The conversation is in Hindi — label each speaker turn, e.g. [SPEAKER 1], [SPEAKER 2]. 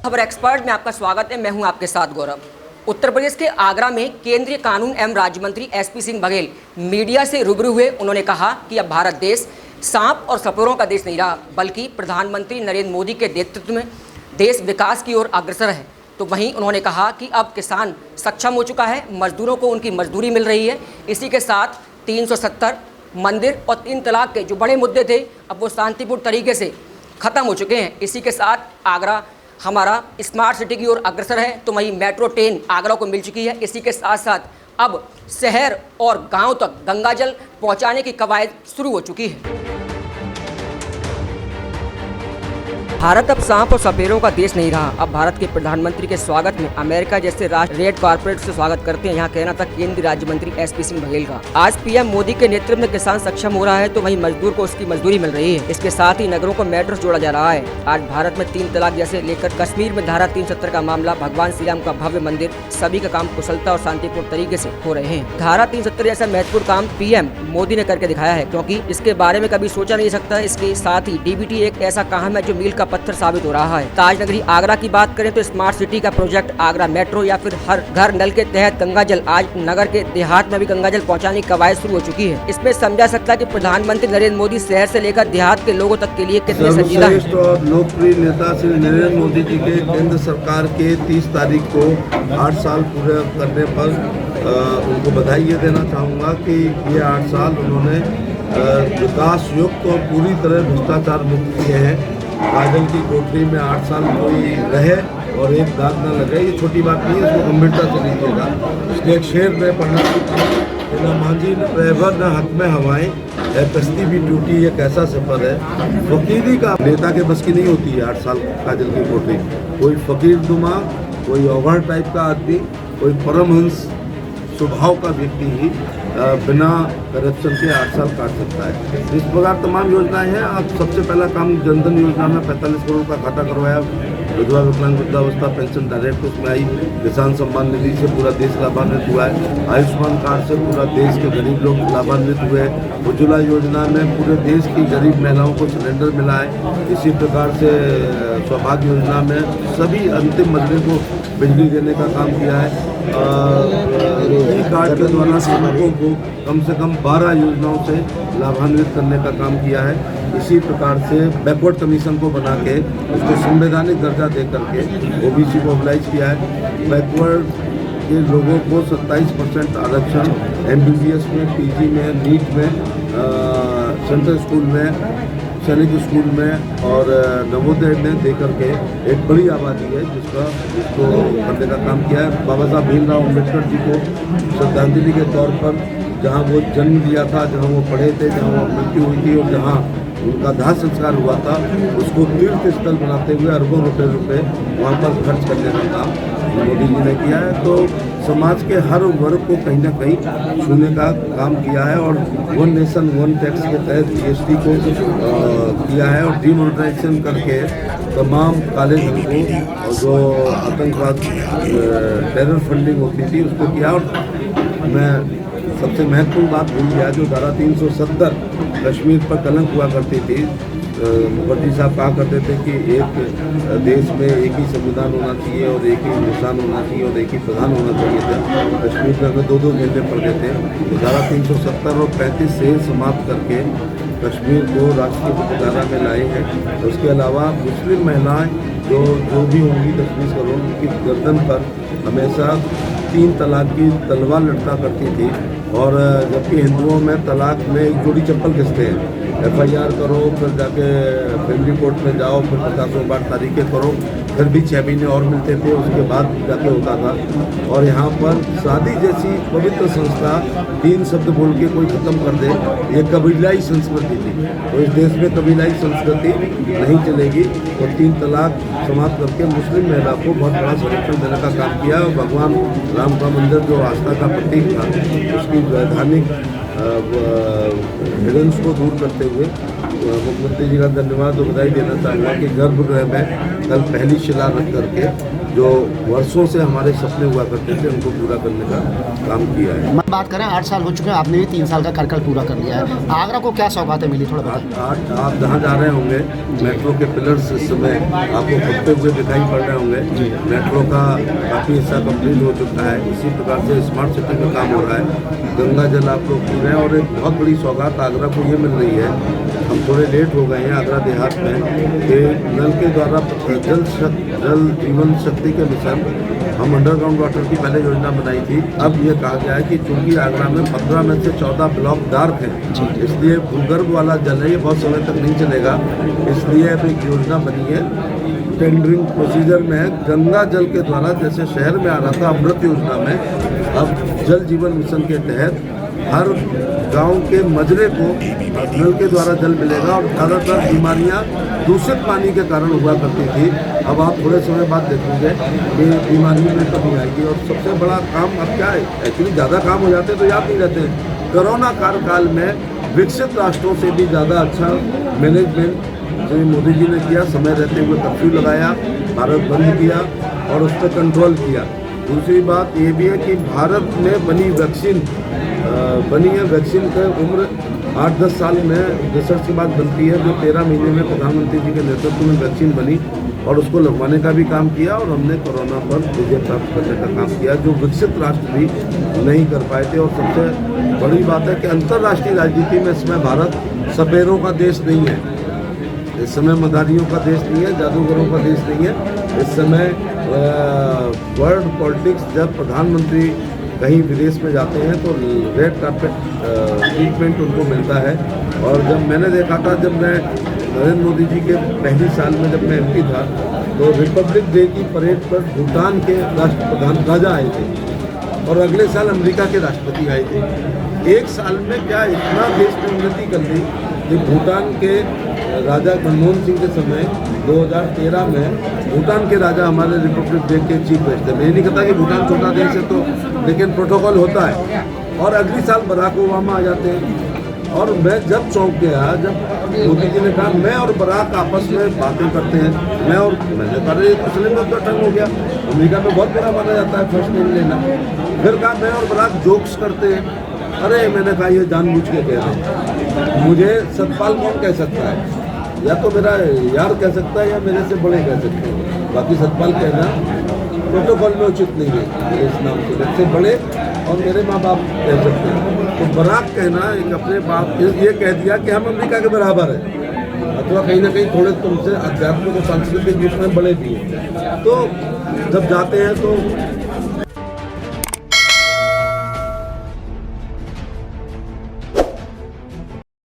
[SPEAKER 1] खबर एक्सपर्ट में आपका स्वागत है। मैं हूं आपके साथ गौरव। उत्तर प्रदेश के आगरा में केंद्रीय कानून एवं राज्य मंत्री एसपी सिंह बघेल मीडिया से रूबरू हुए। उन्होंने कहा कि अब भारत देश सांप और सपेरों का देश नहीं रहा, बल्कि प्रधानमंत्री नरेंद्र मोदी के नेतृत्व में देश विकास की ओर अग्रसर है। तो वहीं उन्होंने कहा कि अब किसान सक्षम हो चुका है, मजदूरों को उनकी मजदूरी मिल रही है। इसी के साथ 370 मंदिर और 3 तलाक के जो बड़े मुद्दे थे अब वो शांतिपूर्ण तरीके से ख़त्म हो चुके हैं। इसी के साथ आगरा हमारा स्मार्ट सिटी की ओर अग्रसर है। तो वहीं मेट्रो ट्रेन आगरा को मिल चुकी है। इसी के साथ साथ अब शहर और गांव तक गंगाजल पहुंचाने की कवायद शुरू हो चुकी है। भारत अब सांप और सपेरों का देश नहीं रहा। अब भारत के प्रधानमंत्री के स्वागत में अमेरिका जैसे राष्ट्र रेड कारपेट से स्वागत करते हैं। यहाँ कहना था केंद्रीय राज्य मंत्री एसपी सिंह बघेल का। आज पीएम मोदी के नेतृत्व में किसान सक्षम हो रहा है, तो वहीं मजदूर को उसकी मजदूरी मिल रही है। इसके साथ ही नगरों को मेट्रो से जोड़ा जा रहा है। आज भारत में 3 तलाक जैसे लेकर कश्मीर में धारा 370 का मामला, भगवान श्री राम का भव्य मंदिर, सभी का काम कुशलता और शांतिपूर्ण तरीके से हो रहे हैं। धारा 370 जैसा महत्वपूर्ण काम पीएम मोदी ने करके दिखाया है, क्योंकि इसके बारे में कभी सोचा नहीं सकता। इसके साथ ही डीबीटी एक ऐसा काम है जो मील का पत्थर साबित हो रहा है। ताज नगरी आगरा की बात करें तो स्मार्ट सिटी का प्रोजेक्ट आगरा मेट्रो या फिर हर घर नल के तहत गंगाजल, आज नगर के देहात में भी गंगाजल पहुंचाने की कवायद शुरू हो चुकी है। इसमें समझा सकता है कि प्रधानमंत्री नरेंद्र मोदी शहर से लेकर देहात के लोगों तक के लिए कितने संजीदा हैं।
[SPEAKER 2] और लोकप्रिय नेता श्री नरेंद्र मोदी जी के केंद्र सरकार के 30 तारीख को 8 साल पूरे करने पर उनको बधाई ये देना चाहूँगा कि ये 8 साल उन्होंने विकास युक्त और पूरी तरह भ्रष्टाचार मुक्त किए हैं। काजल की कोठरी में 8 साल कोई रहे और एक दाग न लगे, ये छोटी बात नहीं है, इसको गंभीरता से लीजिएगा। इसलिए एक शेर में पढ़ना न मांझी न ड्राइवर न हक में हवाएं, कश्ती भी टूटी ये कैसा सफर है। फकीरी का नेता के बस की नहीं होती है 8 साल काजल की कोठरी। कोई फकीर नुमा, कोई ओवर टाइप का आदमी, कोई परमहंस स्वभाव का व्यक्ति ही बिना करप्शन के 8 साल काट सकता है। इस प्रकार तमाम योजनाएं हैं। अब सबसे पहला काम जनधन योजना में 45 करोड़ का खाता करवाया। विधवा विकलांग वृद्धावस्था पेंशन डायरेक्ट उसमें आई। किसान सम्मान निधि से पूरा देश लाभान्वित हुआ है। आयुष्मान कार्ड से पूरा देश के गरीब लोग लाभान्वित हुए। उज्ज्वला योजना में पूरे देश की गरीब महिलाओं को सिलेंडर मिला है। इसी प्रकार से सौभाग्य योजना में सभी अंतिम मंजिल को बिजली देने का काम किया है। ई कार्ड के द्वारा श्रमिकों को कम से कम 12 योजनाओं से लाभान्वित करने का काम किया है। इसी प्रकार से बैकवर्ड कमीशन को बना के उसको संवैधानिक दर्जा दे करके ओबीसी को मोबिलाइज किया है। बैकवर्ड के लोगों को 27% आरक्षण एमबीबीएस में, पीजी में, नीट में, सेंट्रल स्कूल में, सैनिक स्कूल में और नवोदय में दे करके एक बड़ी आबादी है जिसको करने का काम किया है। बाबा साहब भीमराव अम्बेडकर जी को श्रद्धांजलि के तौर पर जहां वो जन्म लिया था, जहां वो पढ़े थे, जहां वो मृत्यु हुई थी और जहां उनका दाह संस्कार हुआ था, उसको तीर्थ स्थल बनाते हुए अरबों रुपए वहाँ पर खर्च करने का काम मोदी जी ने किया है। तो समाज के हर वर्ग को कहीं ना कहीं छूने का काम किया है और 1 नेशन 1 टैक्स के तहत जीएसटी को किया है और डीमोनेटाइजेशन करके तमाम काले धन को जो आतंकवाद टेरर फंडिंग होती थी उसको किया। और मैं सबसे महत्वपूर्ण बात भूल गया, जो धारा 370 कश्मीर पर कलंक हुआ करती थी। मुखर्जी साहब कहा करते थे कि एक देश में एक ही संविधान होना चाहिए और एक ही निशान होना चाहिए और एक ही प्रधान होना चाहिए था। कश्मीर में हमें 2-2 झंडे पड़ते थे। तो धारा 370 और 35 से समाप्त करके कश्मीर को राष्ट्रीय धारा में लाए हैं। उसके अलावा मुस्लिम महिलाएं जो भी होंगी 10-20 करोड़, उनकी गर्दन पर हमेशा 3 तलाक की तलवार लटका करती थी। और जबकि हिंदुओं में तलाक में एक जोड़ी चप्पल घिसते हैं। FIR करो, फिर जाके फैमिली कोर्ट में जाओ, फिर 50 बार तारीखें करो, फिर भी 6 महीने और मिलते थे, उसके बाद जाके होता था। और यहाँ पर शादी जैसी पवित्र संस्था 3 शब्द बोल के कोई ख़त्म कर दे, ये कबीलाई संस्कृति थी। तो इस देश में कबीलाई संस्कृति नहीं चलेगी। तो 3 तलाक समाप्त करके मुस्लिम महिला को बहुत बड़ा संरक्षण देने का काम किया। और भगवान राम का मंदिर जो आस्था का प्रतीक था, उसकी वैधानिक हिडन्स को दूर करते हुए मुख्यमंत्री जी का धन्यवाद और बधाई देना चाहूँगा कि गर्भगृह में कल पहली शिला रख करके जो वर्षों से हमारे सपने हुआ करते थे उनको पूरा करने का काम किया है।
[SPEAKER 3] बात करें 8 साल हो चुके हैं, आपने भी 3 साल का कार्यकाल पूरा कर लिया है। आगरा को क्या सौगातें मिली, थोड़ा बताएं।
[SPEAKER 2] आप जहाँ जा रहे होंगे मेट्रो के पिलर्स इस समय आपको फटते हुए दिखाई पड़ रहे होंगे। मेट्रो का काफ़ी हिस्सा कंप्लीट हो चुका है। इसी प्रकार से स्मार्ट सिटी में काम हो रहा है। गंगा जल आप लोग पी रहे हैं और एक बहुत बड़ी सौगात आगरा को ये मिल रही है, हम थोड़े लेट हो गए हैं आगरा देहात में, कि नल के द्वारा जल जीवन शक्ति के मिशन हम अंडरग्राउंड वाटर की पहले योजना बनाई थी। अब ये कहा गया है कि चूंकि आगरा में 15 में से 14 ब्लॉक डार्क हैं, इसलिए भूगर्भ वाला जल है ये बहुत समय तक नहीं चलेगा, इसलिए अब एक योजना बनी है। टेंडरिंग प्रोसीजर में है। गंगा जल के द्वारा जैसे शहर में आ रहा था अमृत योजना में, अब जल जीवन मिशन के तहत हर गांव के मजरे को नल के द्वारा जल मिलेगा और ज़्यादातर बीमारियां दूषित पानी के कारण हुआ करती थी। अब आप थोड़े समय बाद देखेंगे कि बीमारियों में कमी आएगी। और सबसे बड़ा काम अब क्या है, एक्चुअली ज़्यादा काम हो जाते तो याद नहीं रहते। कोरोना काल में विकसित राष्ट्रों से भी ज़्यादा अच्छा मैनेजमेंट श्री मोदी जी ने किया। समय रहते हुए कर्फ्यू लगाया, भारत बंद किया और उस पर कंट्रोल किया। दूसरी बात ये भी है कि भारत में बनी है वैक्सीन की उम्र 8-10 साल में रिसर्च के बाद बनती है, जो 13 महीने में प्रधानमंत्री जी के नेतृत्व में वैक्सीन बनी और उसको लगवाने का भी काम किया और हमने कोरोना पर विजय प्राप्त करने का काम किया, जो विकसित राष्ट्र भी नहीं कर पाए थे। और सबसे बड़ी बात है कि अंतर्राष्ट्रीय राजनीति में इस समय भारत सपेरों का देश नहीं है, इस समय मदारियों का देश नहीं है, जादूगरों का देश नहीं है। इस समय वर्ल्ड पॉलिटिक्स, जब प्रधानमंत्री कहीं विदेश में जाते हैं तो रेड कार्पेट ट्रीटमेंट उनको मिलता है। और जब मैंने देखा था, जब मैं नरेंद्र मोदी जी के पहली साल में जब मैं MP था, तो रिपब्लिक डे की परेड पर भूटान के राष्ट्रप्रधान राजा आए थे और अगले साल अमेरिका के राष्ट्रपति आए थे। एक साल में क्या इतना देश ने उन्नति कर ली कि भूटान के राजा मनमोहन सिंह के समय 2013 में भूटान के राजा हमारे रिपब्लिक डे के चीफ गेस्ट थे। मैं नहीं कहता कि भूटान छोटा देश है तो, लेकिन प्रोटोकॉल होता है। और अगली साल बराक ओबामा आ जाते हैं। और मैं जब चौंक गया जब मोदी जी ने कहा मैं और बराक आपस में बातें करते हैं, मैंने कहा असली में तो ठंड हो गया। अमेरिका में बहुत बड़ा माना जाता है फर्स्ट नेम लेना। फिर कहा मैं और बराक जोक्स करते हैं। अरे मैंने कहा ये जानबूझ के कह रहे हैं। मुझे सतपाल कौन कह सकता है, या तो मेरा यार कह सकता है या मेरे से बड़े कह सकते हैं। बाकी सतपाल कहना प्रोटोकॉल में उचित नहीं है मेरे इस नाम से। मेरे से बड़े और मेरे माँ बाप कह सकते हैं, तो बराक कहना एक अपने बाप ये कह दिया कि हम अमेरिका के बराबर हैं, अथवा कहीं ना कहीं थोड़े तुमसे आध्यात्मिक और सांस्कृतिक रूप में बड़े भी हैं। तो जब जाते हैं तो